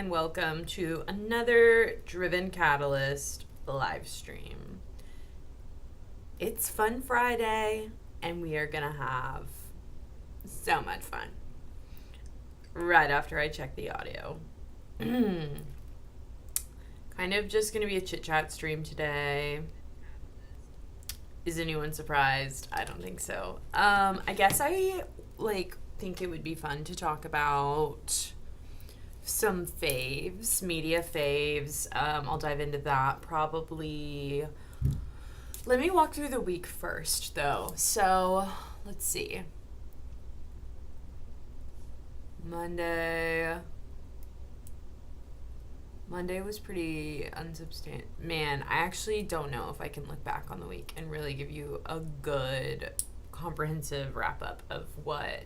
and welcome to another Driven Catalyst live stream. It's Fun Friday, and we are gonna have so much fun right after I check the audio. Kind of just gonna be a chit chat stream today. Is anyone surprised? I don't think so. I guess I think it would be fun to talk about some faves, media faves. I'll dive into that probably. Let me walk through the week first, though. So, let's see. Monday was pretty unsubstantial. Man, I actually don't know if I can look back on the week and really give you a good, comprehensive wrap-up of what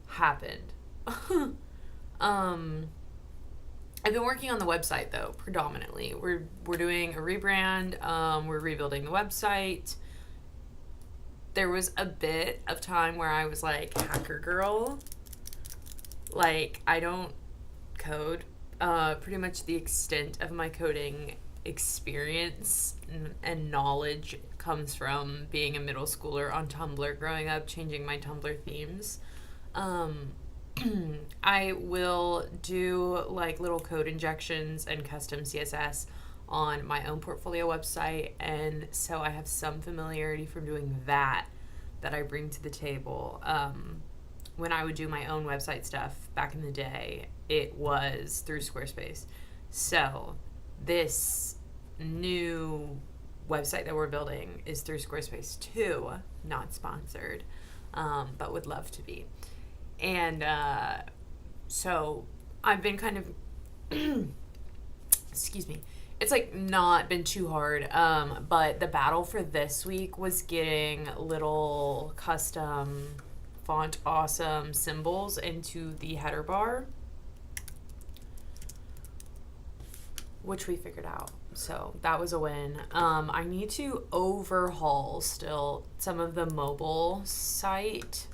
happened. I've been working on the website, though, predominantly. We're doing a rebrand. We're rebuilding the website. There was a bit of time where I was like, hacker girl. Like, I don't code. Pretty much the extent of my coding experience and knowledge comes from being a middle schooler on Tumblr growing up, changing my Tumblr themes. I will do like little code injections and custom CSS on my own portfolio website, and so I have some familiarity from doing that I bring to the table. When I would do my own website stuff back in the day, it was through Squarespace. So this new website that we're building is through Squarespace too, not sponsored, but would love to be. And so I've been kind of, excuse me, it's like not been too hard, but the battle for this week was getting little custom font awesome symbols into the header bar, which we figured out. So that was a win. I need to overhaul still some of the mobile site.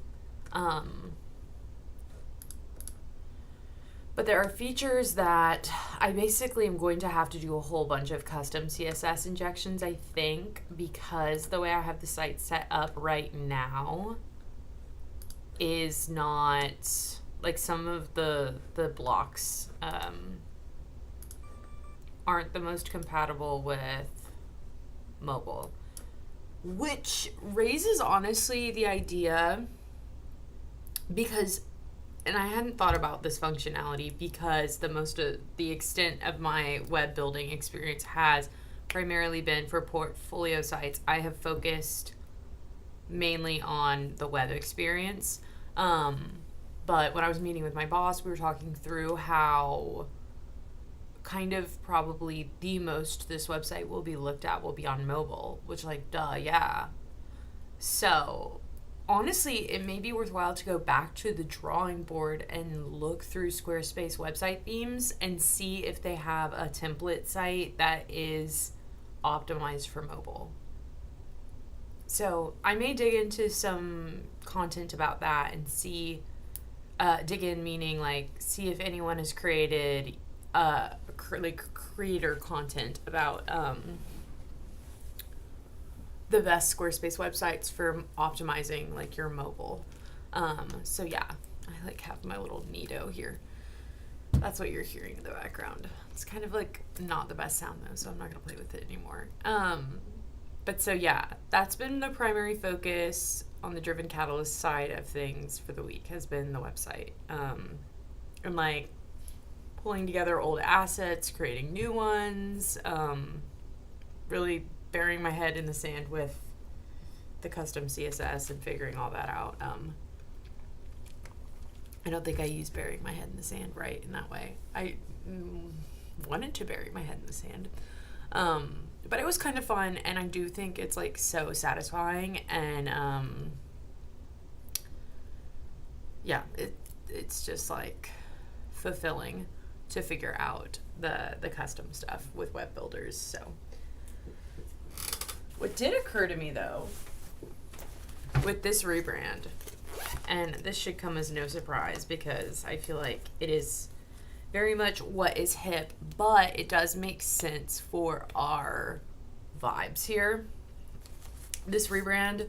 But there are features that I basically am going to have to do a whole bunch of custom CSS injections, I think, because the way I have the site set up right now is not, like, some of the blocks aren't the most compatible with mobile, which raises, honestly, the idea, because, and I hadn't thought about this functionality because the extent of my web building experience has primarily been for portfolio sites. I have focused mainly on the web experience. But when I was meeting with my boss, we were talking through how kind of probably the most this website will be looked at will be on mobile, which, like, duh, yeah. So honestly, it may be worthwhile to go back to the drawing board and look through Squarespace website themes and see if they have a template site that is optimized for mobile. So I may dig into some content about that and see, dig in meaning like see if anyone has created creator content about the best Squarespace websites for optimizing like your mobile. So yeah, I like have my little Nido here. That's what you're hearing in the background. It's kind of like not the best sound though, so I'm not gonna play with it anymore. But so yeah, that's been the primary focus on the Driven Catalyst side of things for the week, has been the website. And like pulling together old assets, creating new ones, really burying my head in the sand with the custom CSS and figuring all that out. I don't think I use burying my head in the sand right in that way. I wanted to bury my head in the sand. But it was kind of fun, and I do think it's like so satisfying, and yeah, it's just like fulfilling to figure out the custom stuff with web builders. So what did occur to me though with this rebrand, and this should come as no surprise because I feel like it is very much what is hip, but it does make sense for our vibes here. This rebrand,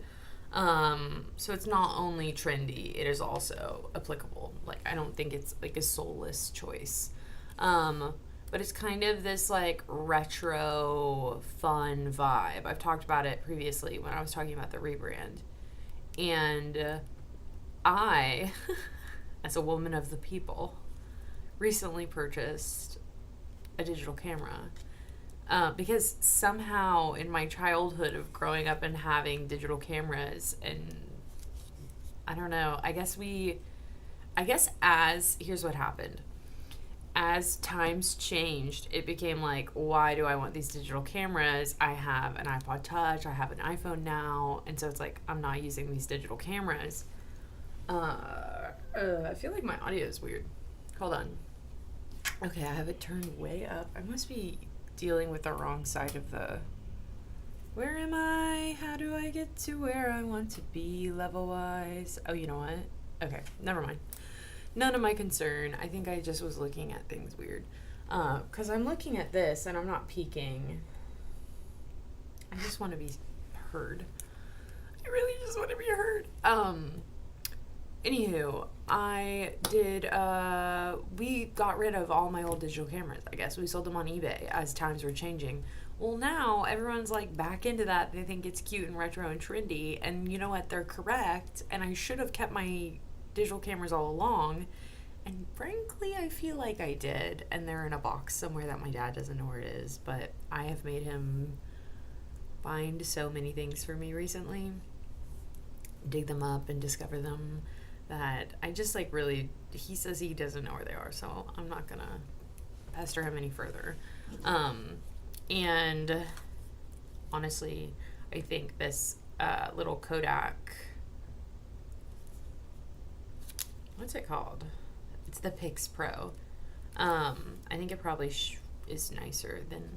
so it's not only trendy, it is also applicable. Like, I don't think it's like a soulless choice. But it's kind of this like retro fun vibe. I've talked about it previously when I was talking about the rebrand. And I, as a woman of the people, recently purchased a digital camera. Because somehow in my childhood of growing up and having digital cameras, and I don't know, here's what happened. As times changed, it became like, why do I want these digital cameras? I have an iPod Touch, I have an iPhone now, and so it's like, I'm not using these digital cameras. I feel like my audio is weird. Hold on. Okay, I have it turned way up. I must be dealing with the wrong side of the... Where am I? How do I get to where I want to be level-wise? Oh, you know what? Okay, never mind. None of my concern. I think I just was looking at things weird. Because I'm looking at this and I'm not peeking. I just want to be heard. I really just want to be heard. Anywho, we got rid of all my old digital cameras, I guess. We sold them on eBay as times were changing. Well, now everyone's like back into that. They think it's cute and retro and trendy. And you know what? They're correct. And I should have kept my digital cameras all along, and frankly I feel like I did, and they're in a box somewhere that my dad doesn't know where it is, but I have made him find so many things for me recently, dig them up and discover them, that I just like really, he says he doesn't know where they are, so I'm not gonna pester him any further. And honestly, I think this little Kodak, what's it called? It's the Pix Pro. I think it probably is nicer than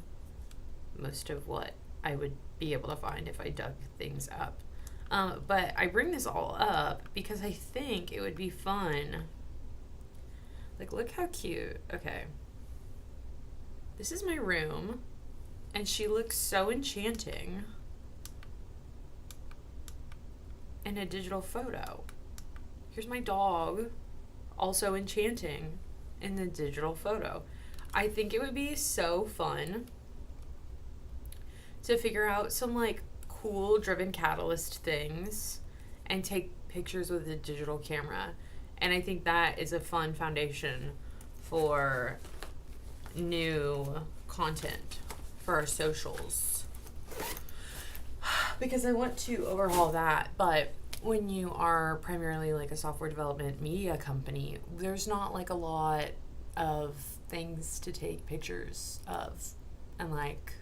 most of what I would be able to find if I dug things up. But I bring this all up because I think it would be fun. Like, look how cute. Okay. This is my room, and she looks so enchanting in a digital photo. Here's my dog, also enchanting in the digital photo. I think it would be so fun to figure out some like cool driven catalyst things and take pictures with a digital camera. And I think that is a fun foundation for new content for our socials. Because I want to overhaul that, but when you are primarily like a software development media company, there's not like a lot of things to take pictures of. And like,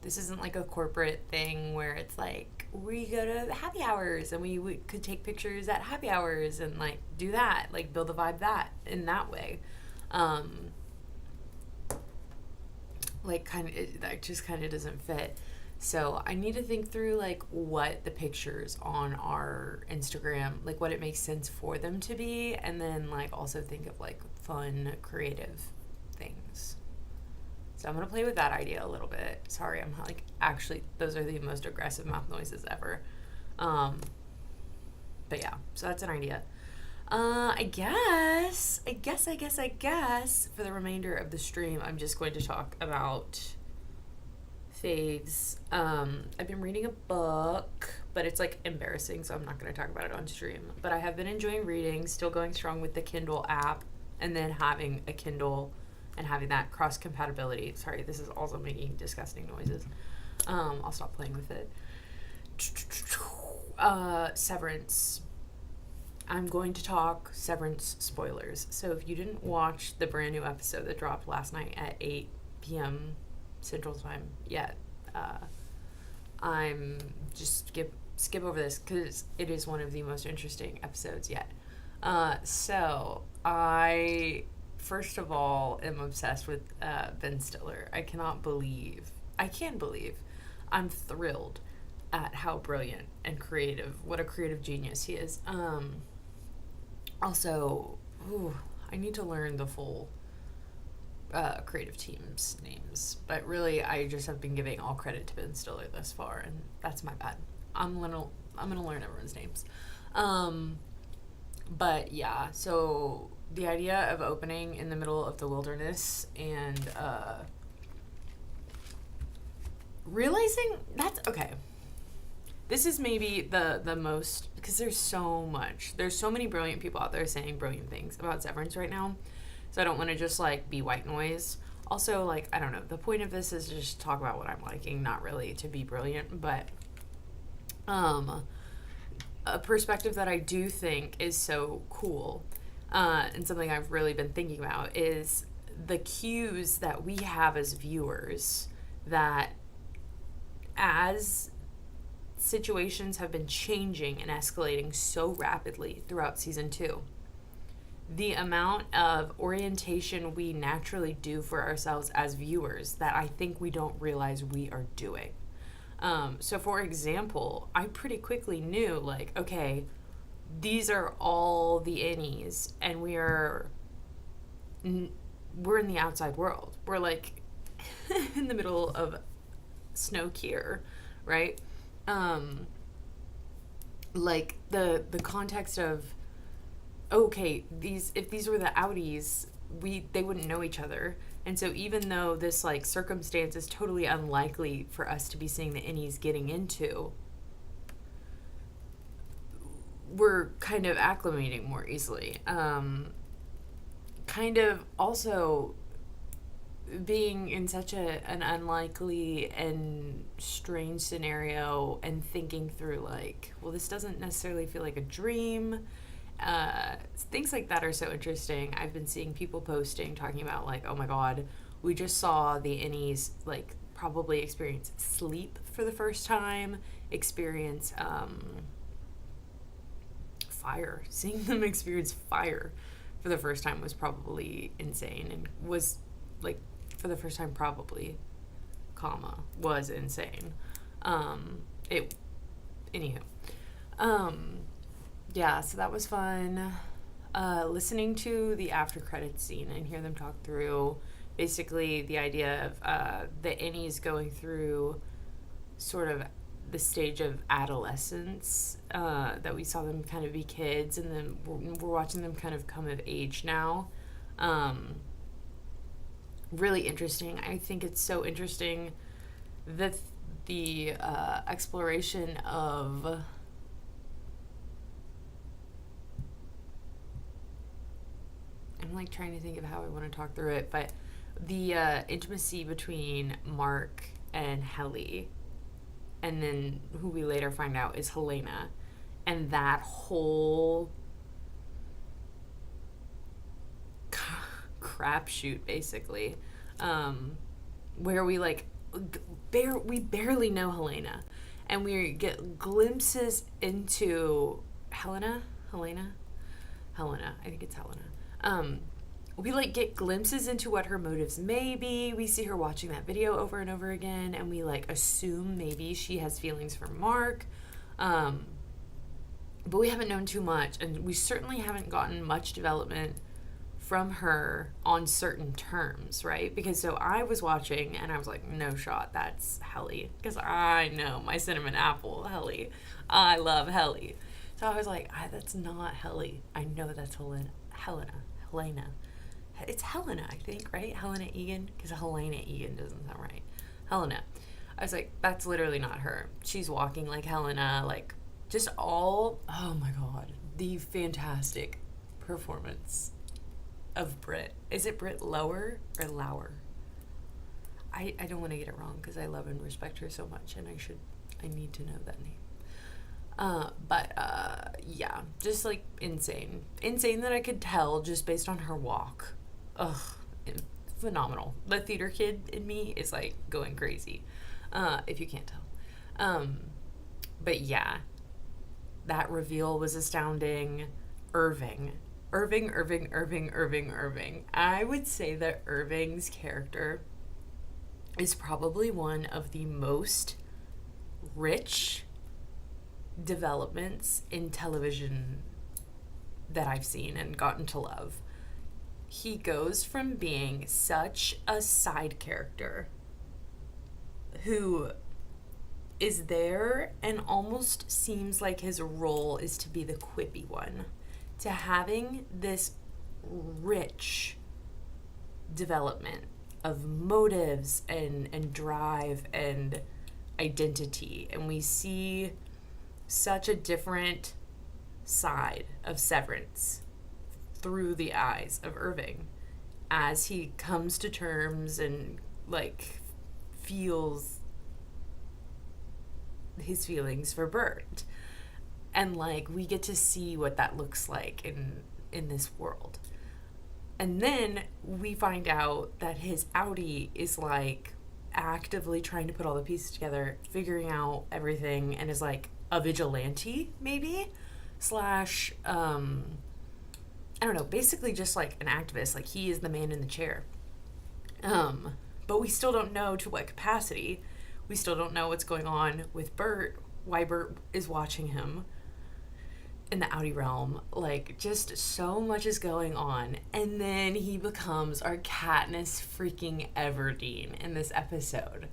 this isn't like a corporate thing where it's like, we go to happy hours and we could take pictures at happy hours and like do that, like build the vibe that in that way. That just kind of doesn't fit. So I need to think through like what the pictures on our Instagram, like what it makes sense for them to be, and then like also think of like fun, creative things. So I'm gonna play with that idea a little bit. Sorry, I'm like, actually, those are the most aggressive mouth noises ever. But yeah, so that's an idea. I guess for the remainder of the stream, I'm just going to talk about faves. I've been reading a book, but it's like embarrassing, so I'm not going to talk about it on stream. But I have been enjoying reading, still going strong with the Kindle app, and then having a Kindle and having that cross compatibility. Sorry, this is also making disgusting noises. I'll stop playing with it. Severance. I'm going to talk Severance spoilers. So if you didn't watch the brand new episode that dropped last night at 8 p.m. Central Time yet, I'm just skip over this because it is one of the most interesting episodes yet. So I, first of all, am obsessed with Ben Stiller. I can believe, I'm thrilled at how brilliant and creative, what a creative genius he is. Also, I need to learn the full creative teams' names, but really I just have been giving all credit to Ben Stiller thus far, and that's my bad. I'm gonna learn everyone's names. Um, but yeah, so the idea of opening in the middle of the wilderness and realizing that's okay. This is maybe the most, because there's so many brilliant people out there saying brilliant things about Severance right now, so I don't want to just like be white noise. Also, like, I don't know, the point of this is to just talk about what I'm liking, not really to be brilliant. But um a perspective that I do think is so cool, and something I've really been thinking about, is the cues that we have as viewers, that as situations have been changing and escalating so rapidly throughout season 2, the amount of orientation we naturally do for ourselves as viewers that I think we don't realize we are doing. So, for example, I pretty quickly knew, like, okay, these are all the innies, and we're in the outside world. We're like in the middle of Snow Kier, right? Um, like the context of, okay, these if these were the outies, they wouldn't know each other. And so even though this like circumstance is totally unlikely for us to be seeing the innies getting into, we're kind of acclimating more easily. Kind of also being in such an unlikely and strange scenario and thinking through, like, well, this doesn't necessarily feel like a dream. Things like that are so interesting. I've been seeing people posting, talking about, like, oh my god, we just saw the innies, like, probably experience sleep for the first time, experience fire. Seeing them experience fire for the first time was probably insane, and was, like, for the first time probably, was insane. It, anywho. Yeah, so that was fun. Listening to the after credits scene and hear them talk through basically the idea of the innies going through sort of the stage of adolescence, that we saw them kind of be kids, and then we're watching them kind of come of age now. Really interesting. I think it's so interesting that the exploration of I'm like trying to think of how I want to talk through it, but the intimacy between Mark and Helly, and then who we later find out is Helena, and that whole crapshoot, basically, where we like we barely know Helena, and we get glimpses into Helena. I think it's Helena. We like get glimpses into what her motives may be. We see her watching that video over and over again, and we like assume maybe she has feelings for Mark. But we haven't known too much, and we certainly haven't gotten much development from her on certain terms, right? Because so I was watching and I was like, no shot, that's Helly. Because I know my cinnamon apple, Helly. I love Helly. So I was like, that's not Helly. I know that's Helena. It's Helena, I think, right? Helena Egan? Because Helena Egan doesn't sound right. Helena. I was like, that's literally not her. She's walking like Helena, like, just all, oh my god, the fantastic performance of Britt. Is it Britt Lower or Lauer? I don't want to get it wrong because I love and respect her so much, and I need to know that name. Yeah, just like insane that I could tell just based on her walk. Ugh, phenomenal. The theater kid in me is like going crazy, if you can't tell. But yeah, that reveal was astounding. Irving. I would say that Irving's character is probably one of the most rich developments in television that I've seen and gotten to love. he goes from being such a side character who is there and almost seems like his role is to be the quippy one, to having this rich development of motives and drive and identity. And we see such a different side of Severance through the eyes of Irving as he comes to terms and like feels his feelings for Bert. And like we get to see what that looks like in this world. And then we find out that his outie is like actively trying to put all the pieces together, figuring out everything, and is like a vigilante, maybe? Slash, I don't know, basically just like an activist. Like he is the man in the chair. But we still don't know to what capacity. We still don't know what's going on with Bert, why Bert is watching him in the outie realm. Like, just so much is going on. And then he becomes our Katniss freaking Everdeen in this episode.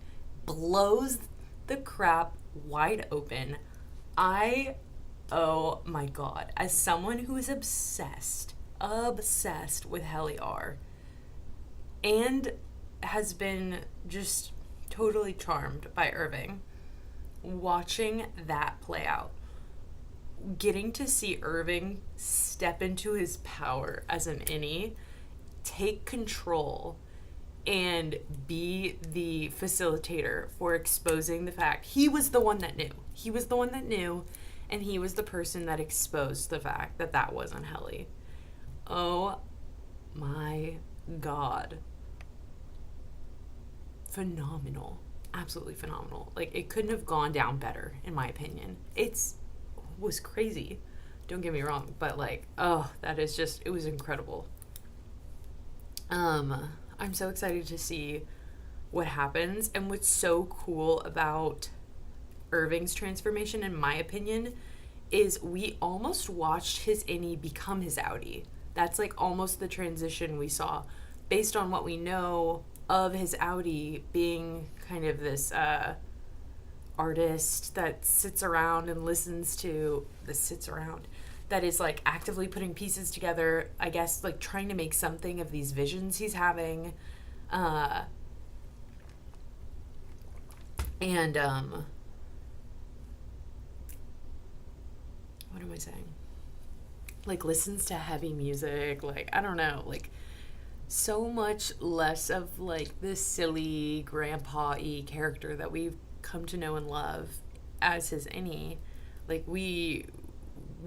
Blows the crap wide open. Oh my god. As someone who is obsessed with Heliar and has been just totally charmed by Irving, watching that play out, getting to see Irving step into his power as an innie, take control, and be the facilitator for exposing the fact he was the one that knew. He was the one that knew, and he was the person that exposed the fact that that wasn't Helly. Oh my god. Phenomenal. Absolutely phenomenal. Like, it couldn't have gone down better, in my opinion. Was crazy. Don't get me wrong, but like, oh, that is just, it was incredible. I'm so excited to see what happens. And what's so cool about Irving's transformation, in my opinion, is we almost watched his innie become his outie. That's like almost the transition we saw based on what we know of his outie being kind of this artist that sits around and that is like actively putting pieces together, I guess, like trying to make something of these visions he's having. What am I saying? Like listens to heavy music, like, I don't know, like so much less of like this silly grandpa-y character that we've come to know and love as his innie. Like we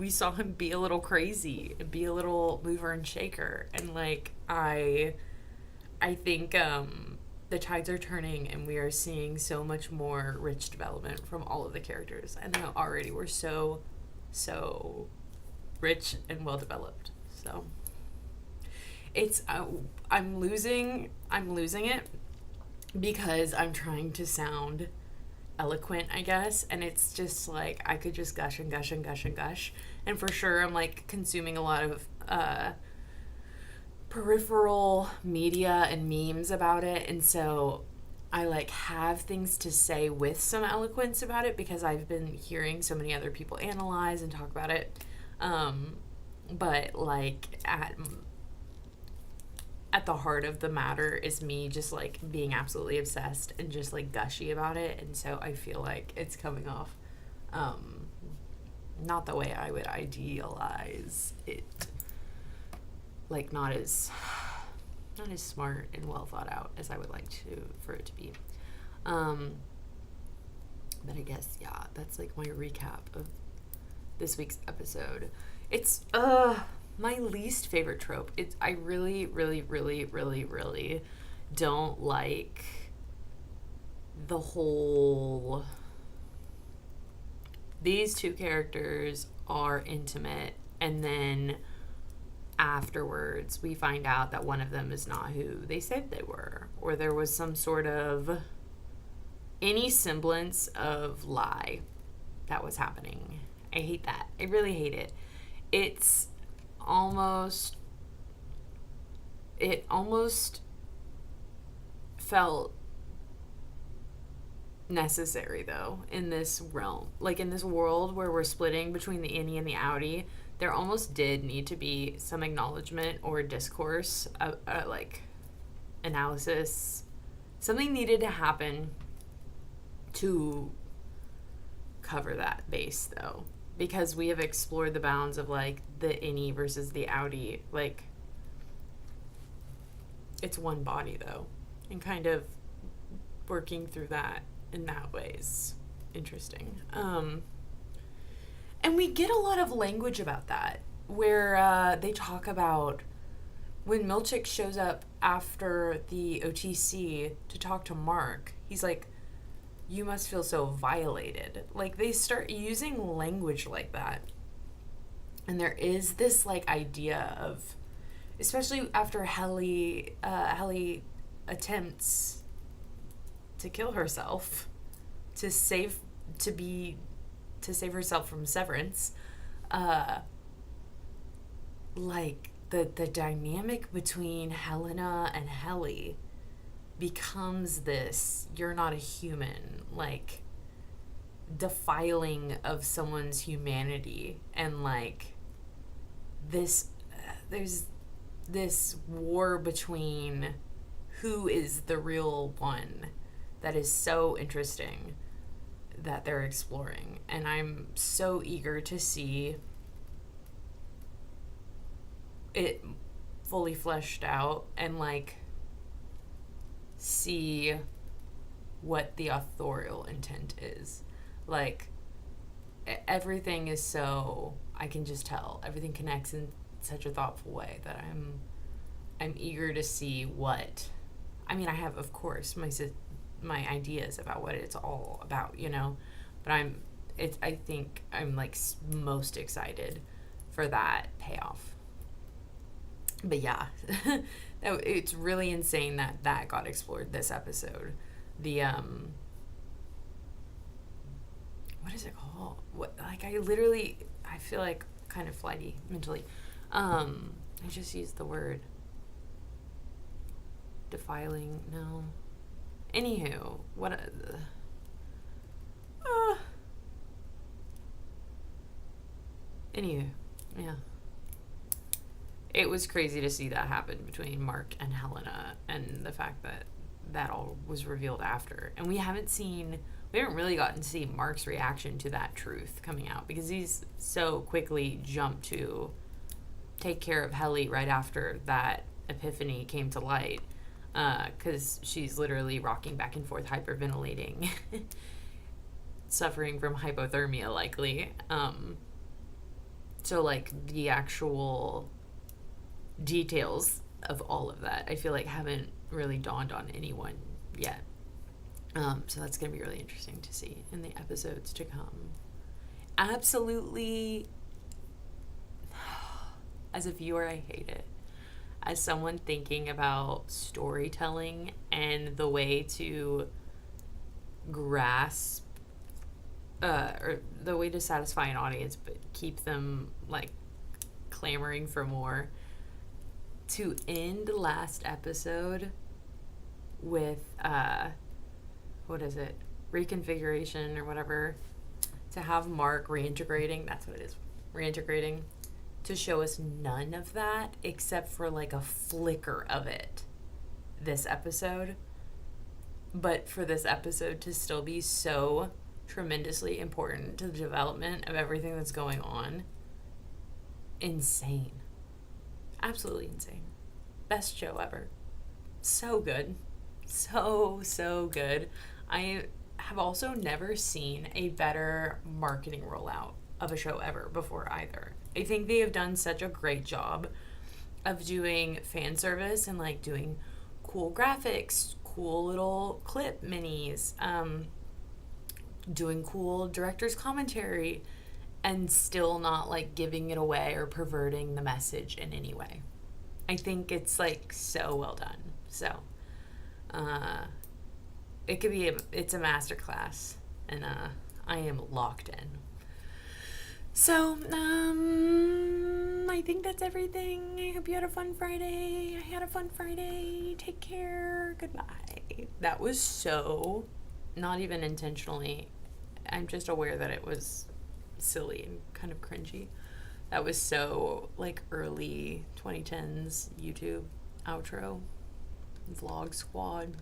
saw him be a little crazy and be a little mover and shaker, and like I think the tides are turning and we are seeing so much more rich development from all of the characters, and they already were so rich and well developed. So it's I'm losing it because I'm trying to sound eloquent, I guess, and it's just like I could just gush and gush and gush and gush, and for sure I'm like consuming a lot of peripheral media and memes about it, and so I like have things to say with some eloquence about it because I've been hearing so many other people analyze and talk about it, but like at the heart of the matter is me just like being absolutely obsessed and just like gushy about it, and so I feel like it's coming off not the way I would idealize it, like not as smart and well thought out as I would like for it to be, but I guess, yeah, that's like my recap of this week's episode. It's my least favorite trope. I really, really, really, really, really don't like the whole these two characters are intimate and then afterwards we find out that one of them is not who they said they were, or there was some sort of any semblance of lie that was happening. I hate that. I really hate it. It's almost it almost felt necessary, though, in this realm. Like, in this world where we're splitting between the innie and the outie, there almost did need to be some acknowledgement or discourse, like analysis. Something needed to happen to cover that base, though, because we have explored the bounds of like the innie versus the outie. Like, it's one body, though, and kind of working through that in that way is interesting. And we get a lot of language about that, where they talk about when Milchick shows up after the OTC to talk to Mark. He's like, you must feel so violated. Like, they start using language like that. And there is this, like, idea of, especially after Helly attempts to kill herself to save herself from Severance, like the dynamic between Helena and Helly becomes this you're not a human, like, defiling of someone's humanity, and like this there's this war between who is the real one that is so interesting that they're exploring. And I'm so eager to see it fully fleshed out and like see what the authorial intent is. Like, everything is so, I can just tell everything connects in such a thoughtful way that I'm eager to see what, I mean, I have, of course, my ideas about what it's all about, you know, but I think I'm like most excited for that payoff. But yeah, it's really insane that got explored this episode. The what is it called? What, like, I feel like kind of flighty mentally. I just used the word defiling. No. Anywho, what? Anywho, yeah. It was crazy to see that happen between Mark and Helena, and the fact that all was revealed after. And we haven't really gotten to see Mark's reaction to that truth coming out, because he's so quickly jumped to take care of Helly right after that epiphany came to light. Because she's literally rocking back and forth, hyperventilating, suffering from hypothermia, likely. So, like, the actual details of all of that, I feel like, haven't really dawned on anyone yet. So that's going to be really interesting to see in the episodes to come. Absolutely, as a viewer, I hate it. As someone thinking about storytelling and the way to grasp or the way to satisfy an audience but keep them like clamoring for more, to end last episode with what is it, reconfiguration or whatever, to have Mark reintegrating, that's what it is, reintegrating, to show us none of that except for like a flicker of it this episode. But for this episode to still be so tremendously important to the development of everything that's going on, insane. Absolutely insane. Best show ever. So good. So good. I have also never seen a better marketing rollout of a show ever before either. I think they have done such a great job of doing fan service and like doing cool graphics, cool little clip minis, doing cool director's commentary, and still not like giving it away or perverting the message in any way. I think it's like so well done. So it's a masterclass, and I am locked in. So, I think that's everything. I hope you had a fun Friday. I had a fun Friday. Take care. Goodbye. That was so, not even intentionally. I'm just aware that it was silly and kind of cringy. That was so, like, early 2010s YouTube outro. Vlog squad.